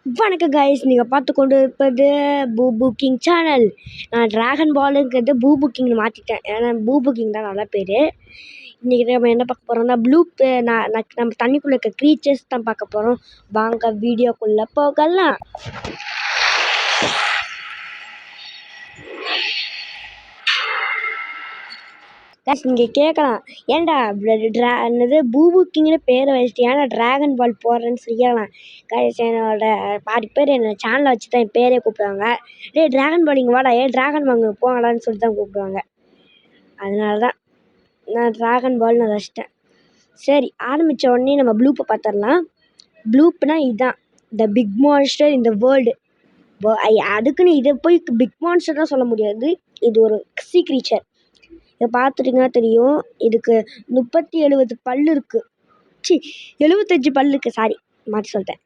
வணக்கம் கைஸ், நீங்கள் பார்த்து கொண்டு இருப்பது பூபு கிங் சேனல். நான் ட்ராகன் பாலுங்கிறது பூபு கிங்னு மாற்றிட்டேன், ஏன்னா பூபு கிங் தான் நல்ல பேர். இன்றைக்கி நம்ம என்ன பார்க்க போகிறோம்னா நம்ம தண்ணிக்குள்ளே இருக்க க்ரீச்சர்ஸ் தான் பார்க்க போகிறோம். வாங்க வீடியோக்குள்ளே போகலாம். கைஸ், நீங்கள் கேட்கலாம், ஏன்டா என்னது பூபு கிங்னு பேரை வச்சுட்டு ஏன்னா ட்ராகன் பால் போடுறேன்னு சொல்லலாம். கைஸ், என்னோட பாதி பேர் என்னோட சேனலை வச்சு தான் என் பேரே கூப்பிடுவாங்க. ட்ராகன் பால் இங்கே வாடா, ட்ராகன் வாங்க போங்களான்னு சொல்லிட்டு தான் கூப்பிடுவாங்க. அதனால தான் நான் ட்ராகன் பால்னு வச்சிட்டேன். சரி, ஆரம்பித்த உடனே நம்ம ப்ளூப்பை பார்த்துடலாம். ப்ளூப்னா இதுதான் த பிக் மான்ஸ்டர் இந்த வேர்ல்டு. அதுக்குன்னு இதை போய் பிக் மான்ஸ்டர் தான் சொல்ல முடியாது, இது ஒரு சி க்ரீச்சர். இதை பார்த்துட்டிங்கன்னா தெரியும், இதுக்கு 37 பல் இருக்குது. 75 பல் இருக்குது, சாரி மாற்றி சொல்லிட்டேன்.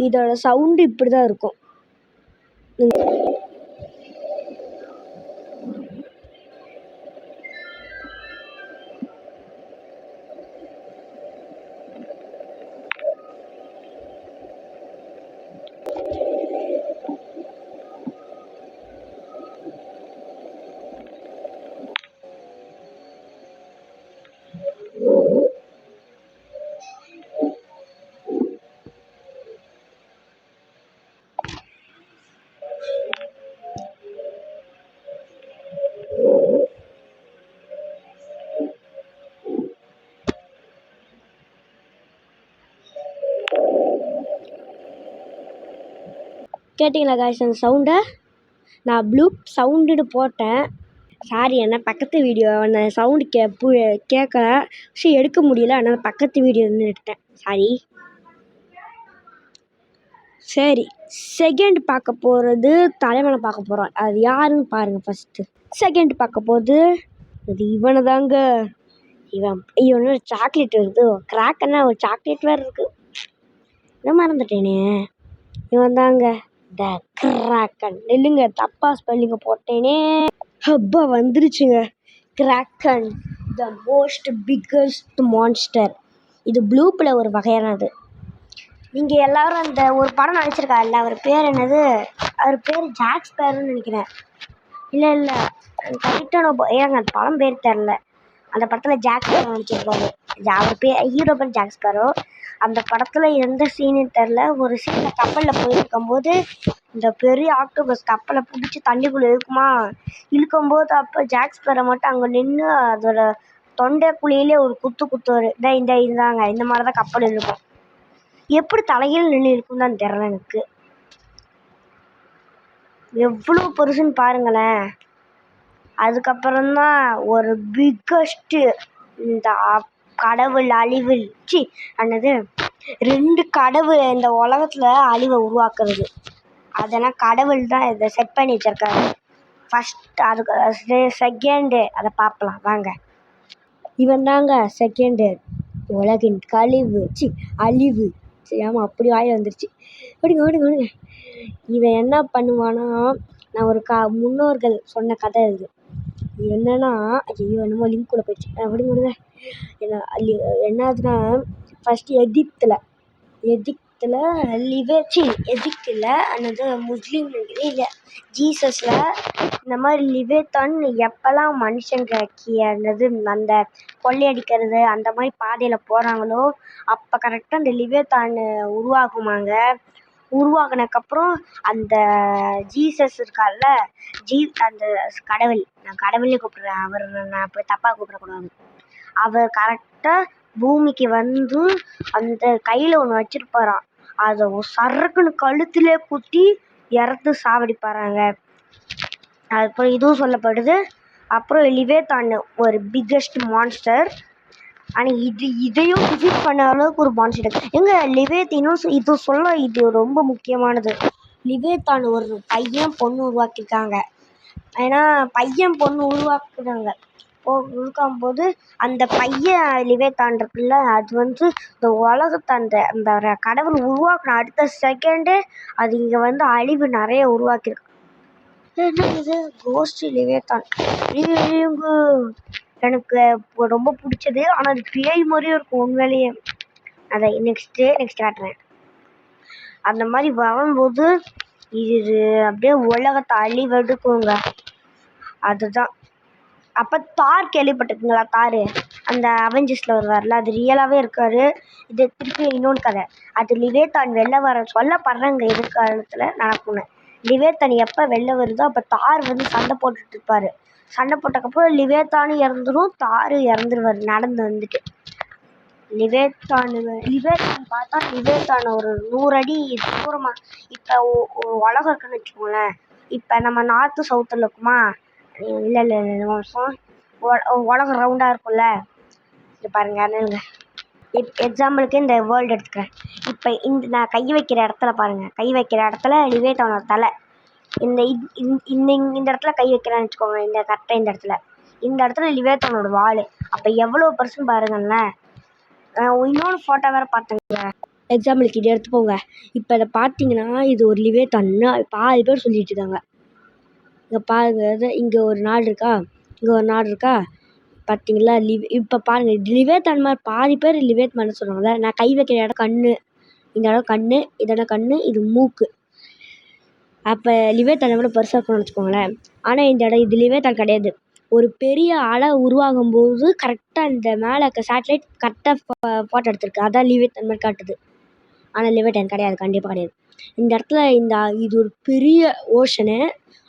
இதோட சவுண்டு இப்படி தான் இருக்கும். கேட்டிங்களா காய்ஸ் அந்த சவுண்டை? நான் ப்ளூப் சவுண்டுன்னு போட்டேன், சாரி, என்ன பக்கத்து வீடியோ நான் சவுண்டு கேட்கல, எடுக்க முடியல, அதனால் பக்கத்து வீடியோ எடுத்தேன், சாரி. சரி, செகண்ட் பார்க்க போகிறது தலைவனை பார்க்க போகிறோம். அது யாருன்னு பாருங்கள். ஃபஸ்ட்டு செகண்ட் பார்க்க போகுது அது இவனை தாங்க. இவனோட சாக்லேட் இருக்குது, கிராக்கன்னா ஒரு சாக்லேட் வேறு இருக்குது, நான் மறந்துட்டேனே. இவன் தாங்க த கிராக்கன். இல்லைங்க, தப்பா ஸ்பெல்லிங்க போட்டேனே. அப்பா வந்துருச்சுங்க. Kraken the most biggest monster. இது ப்ளூப்பில் ஒரு வகையானது. நீங்கள் எல்லோரும் அந்த ஒரு படம் நடிச்சிருக்காருல்ல, அவர் பேர் என்னது? அவர் பேர் ஜாக் ஸ்பேரோன்னு நினைக்கிறேன். இல்லை டைட்டானோ ஏங்க அந்த படம் பேர் தெரில. அந்த படத்தில் ஜாக் ஸ்பேரோ நடிச்சிருப்பாரு. அவர் பேர் ஹீரோ பேர் ஜாக் ஸ்பேரோ. அந்த படத்தில் எந்த சீனுன்னு தெரில, ஒரு சீனில் கப்பலில் போயிருக்கும்போது இந்த பெரிய ஆக்டோபஸ் கப்பலை பிடிச்சி தண்ணிக்குள்ளே இழுக்கும்போது அப்போ ஜாக் ஸ்பேரோ மட்டும் அங்கே நின்று அதோட தொண்டைக்குழியிலே ஒரு குத்துவார். இருந்தாங்க, இந்த மாதிரி தான் கப்பல் இருக்கும். எப்படி தலையில் நின்று இருக்குன்னு தான் தெரில எனக்கு. எவ்வளோ பெருசுன்னு பாருங்களேன். அதுக்கப்புறம்தான் ஒரு பிக்கஸ்ட்டு இந்த கடவுள் அழிவில் என்னது 2 கடவுள் இந்த உலகத்தில் அழிவை உருவாக்குறது. அதெல்லாம் கடவுள் தான் இதை செட் பண்ணி வச்சிருக்காரு. ஃபஸ்ட் அதுக்கு செகண்டு அதை பார்க்கலாம் வாங்க. இவன் தாங்க செகண்டு உலகின் அழிவு. ஆமாம், அப்படி வாயில் வந்துருச்சு. ஓடுங்க. இவன் என்ன பண்ணுவானா, நான் ஒரு முன்னோர்கள் சொன்ன கதை இது. என்னன்னா, ஐயோ என்னமோ லிங்க் கூட போயிடுச்சு. விடுங்க. என்னாச்சுன்னா, ஃபஸ்ட்டு எகிப்தில் என்னது முஸ்லீம் இல்லை ஜீசஸில் இந்த மாதிரி லிவேத்தான் எப்போல்லாம் மனுஷங்க என்னது அந்த கொள்ளையடிக்கிறது அந்த மாதிரி பாதையில் போகிறாங்களோ அப்போ கரெக்டாக அந்த லிவேத்தான் உருவாகுமாங்க. உருவாகினதுக்கப்புறம் அந்த ஜீசஸ் இருக்கார்ல, அந்த கடவுள், நான் கடவுளே கூப்பிட்றேன், அவர் நான் இப்போ தப்பாக கூப்பிடக்கூடாது. அவர் கரெக்டாக பூமிக்கு வந்து அந்த கையில் ஒன்று வச்சுருப்பாராம், அதை சரக்குன்னு கழுத்திலே குத்தி இறத்து சாவடிப்பாராங்க. அப்புறம் இதுவும் சொல்லப்படுது. அப்புறம் லிவேத்தான் ஒரு பிக்கஸ்ட் மான்ஸ்டர். ஆனால் இதையும் டிஃபீட் பண்ண அளவுக்கு ஒரு மான்ஸ்டர் இது ரொம்ப முக்கியமானது. லிவேத்தான் ஒரு பையன் பொண்ணு உருவாக்கியிருக்காங்க. ஏன்னா பையன் பொண்ணு உருவாக்குறாங்க இருக்கும்போது அந்த பையன் லிவேத்தான் இருக்குல்ல, அது வந்து இந்த உலகத்தை அந்த கடவுள் உருவாக்குன அடுத்த செகண்டே அது இங்கே வந்து அழிவு நிறைய உருவாக்கியிருக்கு. என்ன இது கோஸ்ட் லிவேத்தான் எனக்கு ரொம்ப பிடிச்சது. ஆனால் அது பேய் மாதிரியும் இருக்கும் உண்மையிலேயே. அதை நெக்ஸ்ட் காட்டுறேன். அந்த மாதிரி வரும்போது இது அப்படியே உலகத்தை அழிவெடுக்குங்க. அதுதான். அப்போ தார் கேள்விப்பட்டிருக்கீங்களா? தார் அந்த அவெஞ்சர்ஸில் வருவார்ல, அது ரியலாகவே இருக்கார். இது திருப்பி இன்னொன்று கதை. அது லிவேத்தான் வெளில வர சொல்லப்படுறாங்க எதிர்காலத்தில் நடக்கும்னு. லிவேத்தான் எப்போ வெளில வருதோ அப்போ தார் வந்து சண்டை போட்டுட்டு இருப்பார். சண்டை போட்டதுக்கப்புறம் லிவேத்தானும் இறந்துடும், தார் இறந்துருவார் நடந்து வந்துட்டு. லிவேத்தான் பார்த்தா லிவேத்தான் ஒரு 100 அடி தூரமாக இப்போ உலகம் இருக்குன்னு வச்சுக்கோங்களேன். இப்போ நம்ம நார்த்து சவுத்தில் இருக்குமா? இல்லை உலகம் ரவுண்டாக இருக்கும்ல. இது பாருங்க அண்ணனுங்க, எக்ஸாம்பிளுக்கு இந்த வேர்ல்டு எடுத்துக்கிறேன். இப்போ நான் கை வைக்கிற இடத்துல பாருங்கள், கை வைக்கிற இடத்துல லிவேத்தானோட தலை. இந்த இந்த இடத்துல கை வைக்கிறேன்னு வச்சுக்கோங்க, இந்த கரெக்டாக இந்த இடத்துல லிவேத்தானோட வால். அப்போ எவ்வளோ பெருசுன்னு பாருங்களேன். இன்னொன்று ஃபோட்டோ வேறு பார்த்தேங்க. எக்ஸாம்பிளுக்கு இதை எடுத்துக்கோங்க. இப்போ இதை பார்த்தீங்கன்னா இது ஒரு லிவேத்தான்னு பாதி பேர் சொல்லிட்டு இருக்காங்க. இங்கே பாருங்க, இங்கே ஒரு நாடு இருக்கா, இங்கே ஒரு நாடு இருக்கா, பார்த்தீங்களா? இப்போ பாருங்கள், லிவேத்தான் மாதிரி பாதி பேர் லிவேத்தான் சொல்லுவாங்கள்ல. நான் கை வைக்கிற இடம் கண்ணு, இந்த இடம் கண்ணு, இதோட கண்ணு, இது மூக்கு. அப்போ லிவேத்தான் விட பெருசாக இருக்கணும்னு வச்சுக்கோங்களேன். ஆனால் இந்த இடம் இது லிவேத்தான் கிடையாது. ஒரு பெரிய அலை உருவாகும் போது கரெக்டாக இந்த மேலே இருக்க சேட்டலைட் கரெக்டாக ஃபோட்டோ எடுத்திருக்கு, அதான் லிவேத்தான் மாதிரி காட்டுது. ஆனால் லிவேத்தான் கிடையாது, கண்டிப்பாக கிடையாது. இந்த இடத்துல இது ஒரு பெரிய ஓஷனு.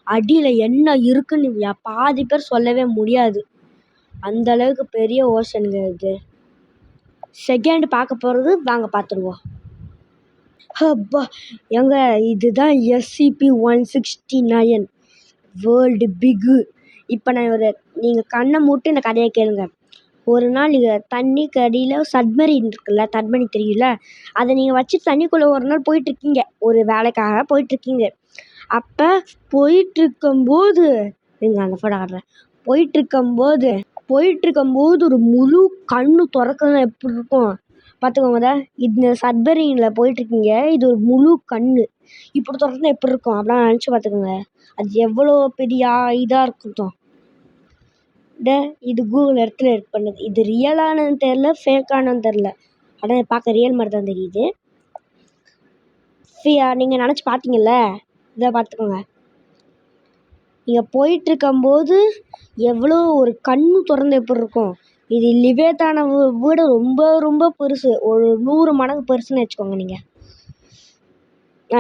அடியில் என்ன இருக்குன்னு பாதி பேர் சொல்லவே முடியாது. அந்த அளவுக்கு பெரிய ஓஷனுங்க இது. செகண்ட் பார்க்க போகிறது வாங்க பார்த்துருவோம். அப்பா எங்க இதுதான் SCP-169 வேர்ல்டு பிக்கு. இப்போ நான் நீங்கள் கண்ணை மூட்டு இந்த கதையை கேளுங்க. ஒரு நாள் நீங்கள் தண்ணிக்கு அடியில் சப்மரீன் இருக்குல்ல, சப்மரீன் தெரியும்ல, அதை நீங்கள் வச்சு தண்ணிக்குள்ளே ஒரு நாள் போயிட்டுருக்கீங்க, ஒரு வேலைக்காக போயிட்டுருக்கீங்க. அப்போ போயிட்டுருக்கும்போது நீங்கள் அந்த ஃபோட்டோ காட்டுறேன். போயிட்டுருக்கும்போது ஒரு முழு கண்ணு திறக்கணும் எப்படி இருக்கும் பார்த்துக்கோங்க. இந்த சப்மரீனில் போயிட்டுருக்கீங்க, இது ஒரு முழு கண்ணு இப்படி திறக்கணும் எப்படி இருக்கும் அப்படிலாம் நினச்சி பார்த்துக்கோங்க. அது எவ்வளோ பெரிய இதாக இருக்கட்டும். இது கூகுள் இடத்துல எடிட் பண்ணது. இது ரியலானு தெரில, ஃபேக்கானு தெரில, ஆனால் பார்க்க ரியல் மாதிரி தான் தெரியுது. நீங்கள் நினச்சி பார்த்தீங்கல்ல, இதை பார்த்துக்கோங்க. நீங்கள் போயிட்டுருக்கும்போது எவ்வளோ ஒரு கண்ணு திறந்து எப்படி இருக்கும். இது லிவேத்தானை விட ரொம்ப ரொம்ப பெருசு, ஒரு 100 மடங்கு பெருசுன்னு வச்சுக்கோங்க. நீங்கள்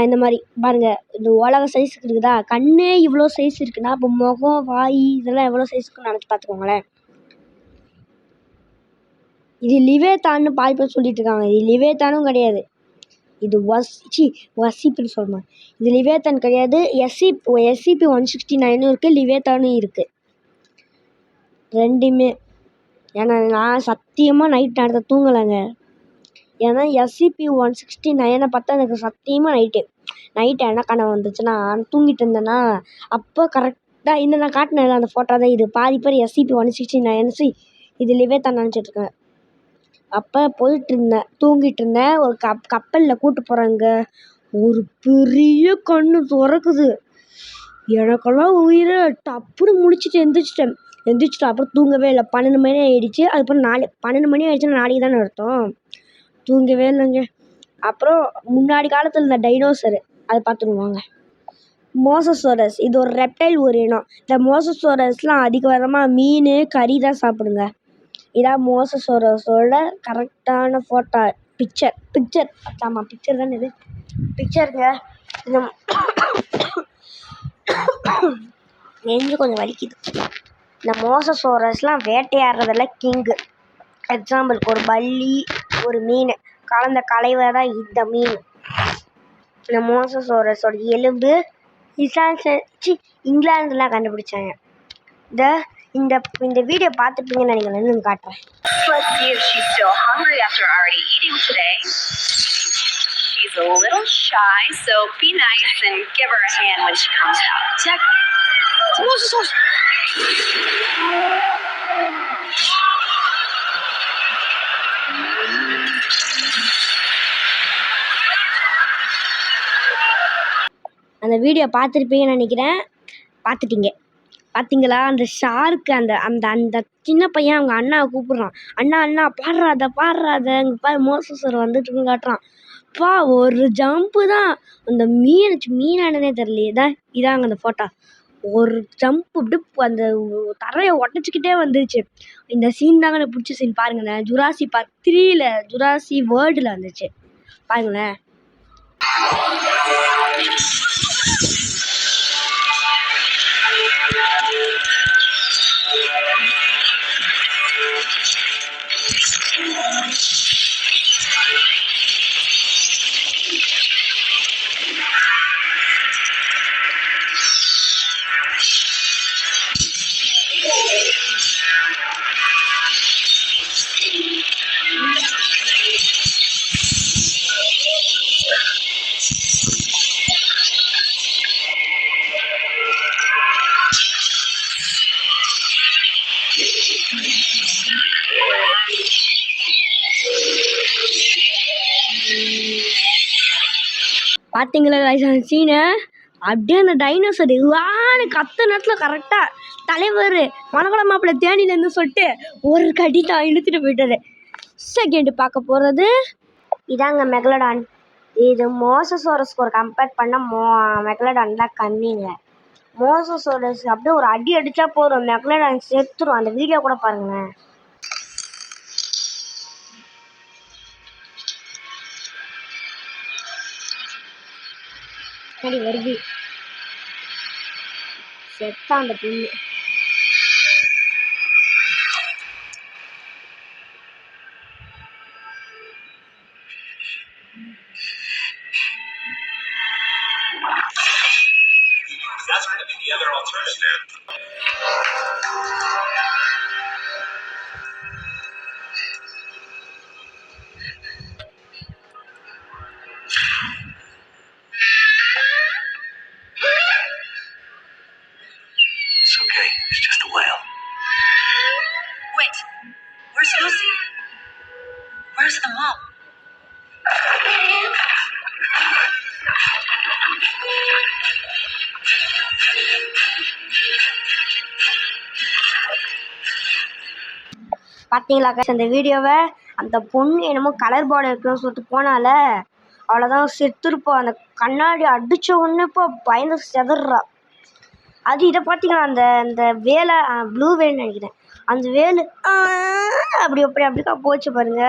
இந்த மாதிரி பாருங்கள், இந்த உலக சைஸுக்கு இருக்குதா, கண்ணே இவ்வளோ சைஸ் இருக்குன்னா அப்போ முகம், வாய் இதெல்லாம் எவ்வளோ சைஸ் இருக்குன்னு நினச்சி பார்த்துக்கோங்களேன். இது லிவேத்தான்னு பாதி பேர் சொல்லிட்டு இருக்காங்க. இது லிவேத்தானும் கிடையாது, இது வசிப்புன்னு சொல்லணும். இது லிவேத்தான் கிடையாது. SCP-169 இருக்குது, லிவேத்தானும் இருக்குது, ரெண்டுமே. ஏன்னா நான் சத்தியமாக நைட் நேரத்தை தூங்கலைங்க. ஏன்னா SCP-169 பார்த்தா எனக்கு சத்தியமாக நைட்டு என்ன கனவு வந்துச்சுன்னா, தூங்கிட்டு இருந்தேன்னா அப்போ கரெக்டாக இந்த நான் காட்டினேன் அந்த ஃபோட்டோ தான் இது. பாதி பேர் SCP-169 இது லிவேத்தான் நினச்சிட்ருக்கேன். அப்போ தூங்கிட்டு இருந்தேன், ஒரு கப்பலில் கூட்டு போகிறாங்க, ஒரு பெரிய கண்ணு திறக்குது. எனக்கெல்லாம் உயிரை டப்புன்னு முடிச்சுட்டு எந்திரிச்சிட்டேன். அப்புறம் தூங்கவே இல்லை. 12 மணி ஆகிடுச்சு. அதுக்கப்புறம் 12 மணி ஆகிடுச்சுன்னா நாளைக்கு தானே அர்த்தம். தூங்கவே இல்லைங்க. அப்புறம் முன்னாடி காலத்தில் இந்த டைனோசரு அதை பார்த்துருவாங்க. மோசசோரஸ் இது ஒரு ரெப்டைல் ஒரு இனம். இந்த மோசசோரஸ்லாம் அதிகபட்சமாக மீன், கறி தான் சாப்பிடுங்க. இதான் மோசசோரஸோட கரெக்டான ஃபோட்டோ பிக்சர். ஆமாம், பிக்சர் தானே இது, பிக்சருங்க. இந்த நெஞ்சு கொஞ்சம் வலிக்குது. இந்த மோசசோரஸ்லாம் வேட்டையாடுறதில்ல கிங்கு. எக்ஸாம்பிளுக்கு ஒரு பல்லி, ஒரு மீன் கலந்த கலவை தான் இந்த மீன். இந்த மோசசோரஸோட எலும்பு இங்கிலாந்துலாம் கண்டுபிடிச்சாங்க. இந்த வீடியோ பார்த்துப்பீங்கன்னு நினைக்கிறேன், காட்டுறேன். Let's see if she's still hungry after already eating today. She's a little shy, so be nice and give her a hand when she comes out. Check. அந்த வீடியோ பார்த்துருப்பீங்கன்னு நினைக்கிறேன். பார்த்தீங்களா? அந்த ஷார்க்கு அந்த அந்த அந்த சின்ன பையன் அவங்க அண்ணாவை கூப்பிட்றான். அண்ணா பாடுறாத இங்கே பாரு மோசஸர் வந்துட்டுன்னு காட்டுறான். அப்பா ஒரு ஜம்ப்பு தான். அந்த மீனானதே தெரியலையே. இதாங்க அந்த ஃபோட்டோ. ஒரு ஜம்ப் அப்படியே அந்த தரையை உடச்சிக்கிட்டே வந்துருச்சு. இந்த சீன் தாங்க எனக்கு பிடிச்ச சீன் பாருங்களேன். ஜுராசி பார்க் 3ல ஜுராசி வேர்ல்டில் வந்துச்சு பாருங்களேன். பார்த்தீங்களா அந்த சீனை? அப்படியே அந்த டைனோசர் வான்னு கத்த நேரத்தில் கரெக்டாக தலைவர் மணக்குள மாப்பிள்ளை தேனிலேருந்து சொல்லிட்டு ஒரு கடி தான் இழுத்துட்டு போயிட்டாரு. செகண்ட் பார்க்க போகிறது இதாங்க மெகலடான். இது மோசசோரஸ்க்கு ஒரு கம்பேர் பண்ண மெகலடான் தான் கம்மிங்க. மோசசோரஸ் அப்படியே ஒரு அடி அடித்தா போதும், மெகலடான் செத்துரும். அந்த வீடியோ கூட பாருங்களேன். வருது செத்தா அந்த பொண்ணு. That's going to be the other alternative. It's okay. It's just a whale. Wait, where's Lucy? Where's the mom? பார்த்தீங்களா அந்த வீடியோவை? அந்த பொண்ணு என்னமோ கலர் பார்டர் இருக்குன்னு சொல்லிட்டு போனால அவ்வளோதான், செத்துருப்போம். அந்த கண்ணாடி அடித்த ஒன்று இப்போ பயந்து செதறா. அது இதை பார்த்தீங்களா? அந்த அந்த வேலை ப்ளூ வேல்னு நினைக்கிறேன். அந்த வேலு அப்படிக்கா போச்சு பாருங்க.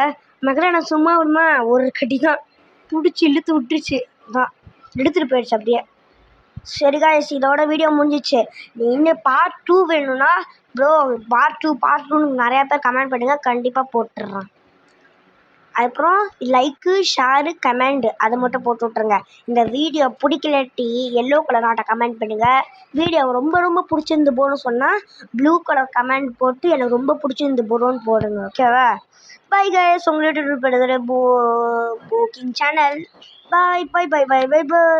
மெகலடான் சும்மா விடுமா? ஒரு கட்டி தான் பிடிச்சி இழுத்து விட்டுருச்சு தான், எடுத்துகிட்டு போயிடுச்சு அப்படியே. சரி காய்ஸ், இதோட வீடியோ முடிஞ்சிச்சு. நீ இன்னும் பார்ட் 2 வேணும்னா ப்ரோ பார்ட் 2 நிறையா பேர் கமெண்ட் பண்ணுங்கள், கண்டிப்பாக போட்டுடுறேன். அதுக்கப்புறம் லைக்கு, ஷேரு, கமெண்ட் அதை மட்டும் போட்டு விட்ருங்க. இந்த வீடியோ பிடிக்கலட்டி எல்லோ கலர் ஆட்டை கமெண்ட் பண்ணுங்கள். வீடியோ ரொம்ப ரொம்ப பிடிச்சிருந்து போன்னு சொன்னால் ப்ளூ கலர் கமெண்ட் போட்டு எனக்கு ரொம்ப பிடிச்சிருந்து போடுன்னு போடுங்க, ஓகேவா? பை கைஸ், உங்கள்கிட்ட புக்கிங் சேனல். பாய் பாய் பாய் பாய் பாய் பாய்.